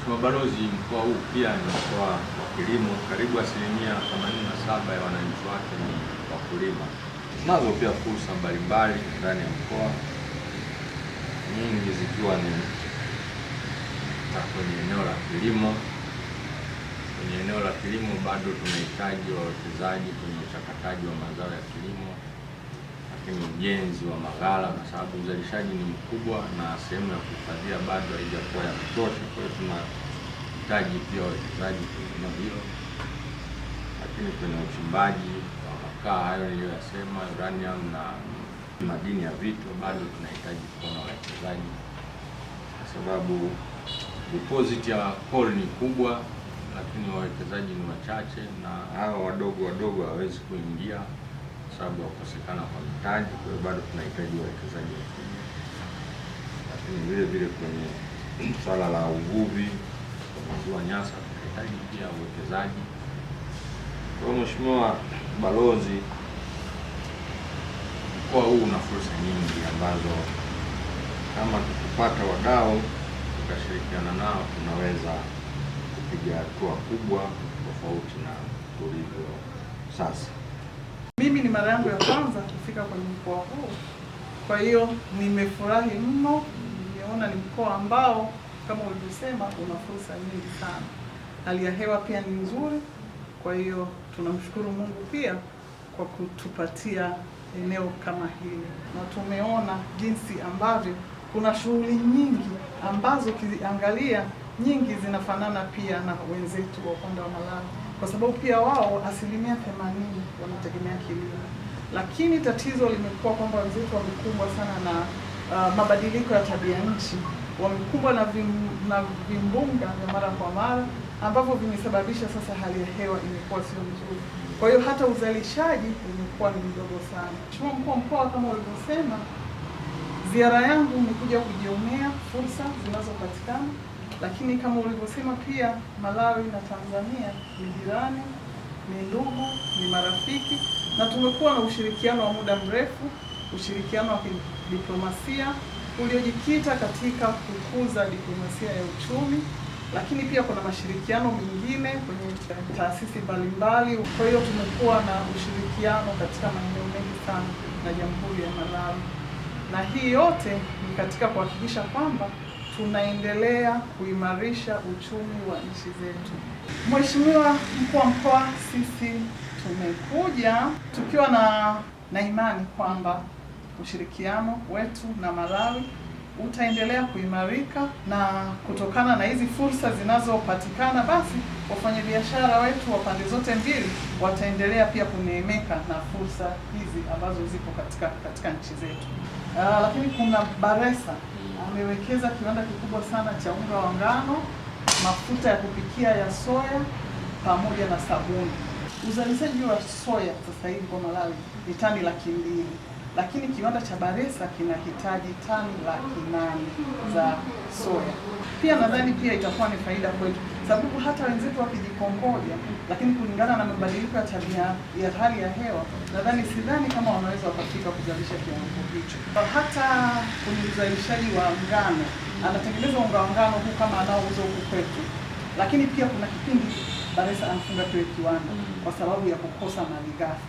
Mheshimiwa Balozi, mkoa huu pia ni mkoa wa kilimo. Karibu 87% ya wananchi wake ni wakulima. Tunazo pia fursa mbalimbali ndani ya mkoa, nyingi zikiwa ni kwenye eneo la kilimo. Kwenye eneo la kilimo bado tunahitaji wawekezaji kwenye uchakataji wa mazao ya kilimo, lakini ujenzi wa maghala, kwa sababu uzalishaji ni mkubwa na sehemu ya kuhifadhia bado haijakuwa ya kutosha. Kwa hiyo tunahitaji pia wawekezaji kwenye eneo hilo, lakini kwenye uchimbaji wa makaa hayo niliyoyasema, uranium na madini ya vitu, bado tunahitaji kuona wawekezaji, kwa sababu deposit ya coal ni kubwa, lakini wawekezaji ni wachache, na hao wadogo hawawezi kuingia kwa sababu ya kukosekana kwa mitaji. Kwa hiyo bado tunahitaji wawekezaji wakubwa, lakini vile vile kwenye swala la uvuvi kwa ziwa Nyasa tunahitaji pia uwekezaji. Kwa hiyo Mheshimiwa Balozi, mkoa huu una fursa nyingi ambazo kama tukipata wadau tukashirikiana nao tunaweza kupiga hatua kubwa tofauti na tulivyo sasa. Mimi ni mara yangu ya kwanza kufika kwenye mkoa huu, kwa hiyo nimefurahi mno. Nimeona ni mkoa ambao kama ulivyosema una fursa nyingi sana. Hali ya hewa pia ni nzuri, kwa hiyo tunamshukuru Mungu pia kwa kutupatia eneo kama hili, na tumeona jinsi ambavyo kuna shughuli nyingi ambazo ukiangalia nyingi zinafanana pia na wenzetu wa upande wa Malawi, kwa sababu pia wao 80% wanategemea kilimo. Lakini tatizo limekuwa kwamba wenzetu wamekumbwa sana na mabadiliko ya tabia nchi, wamekumbwa na vimbunga vya mara kwa mara ambavyo vimesababisha sasa hali ya hewa imekuwa sio nzuri. Kwa hiyo hata uzalishaji umekuwa ni mdogo sana. Mheshimiwa Mkuu wa Mkoa, kama ulivyosema, ziara yangu ni kuja kujionea fursa zinazopatikana, lakini kama ulivyosema pia Malawi na Tanzania ni jirani, ni ndugu, ni marafiki, na tumekuwa na ushirikiano wa muda mrefu, ushirikiano wa kidiplomasia uliojikita katika kukuza diplomasia ya uchumi, lakini pia kuna mashirikiano mengine kwenye taasisi mbalimbali. Kwa hiyo tumekuwa na ushirikiano katika maeneo mengi sana na Jamhuri ya Malawi, na hii yote ni katika kuhakikisha kwamba tunaendelea kuimarisha uchumi wa nchi zetu. Mheshimiwa Mkuu wa Mkoa, sisi tumekuja tukiwa na imani kwamba ushirikiano wetu na Malawi utaendelea kuimarika, na kutokana na hizi fursa zinazopatikana, basi wafanyabiashara wetu wa pande zote mbili wataendelea pia kuneemeka na fursa hizi ambazo zipo katika nchi zetu. Lakini kuna Baresa amewekeza kiwanda kikubwa sana cha unga wa ngano, mafuta ya kupikia ya soya pamoja na sabuni. Uzalishaji wa soya sasa hivi kwa Malawi ni tani 200,000, lakini kiwanda cha Baresa kinahitaji tani 800,000 za soya. Pia nadhani pia itakuwa ni faida kwetu, sababu hata wenzetu wakijikongoja, lakini kulingana na mabadiliko ya tabia ya hali ya hewa, sidhani kama wanaweza wakafika kuzalisha kiwango hicho. Hata kwenye uzalishaji wa ngano, anatengeneza unga wa ngano huu kama anaouza huku kwetu, lakini pia kuna kipindi Baresa anafunga kile kiwanda kwa sababu ya kukosa malighafi.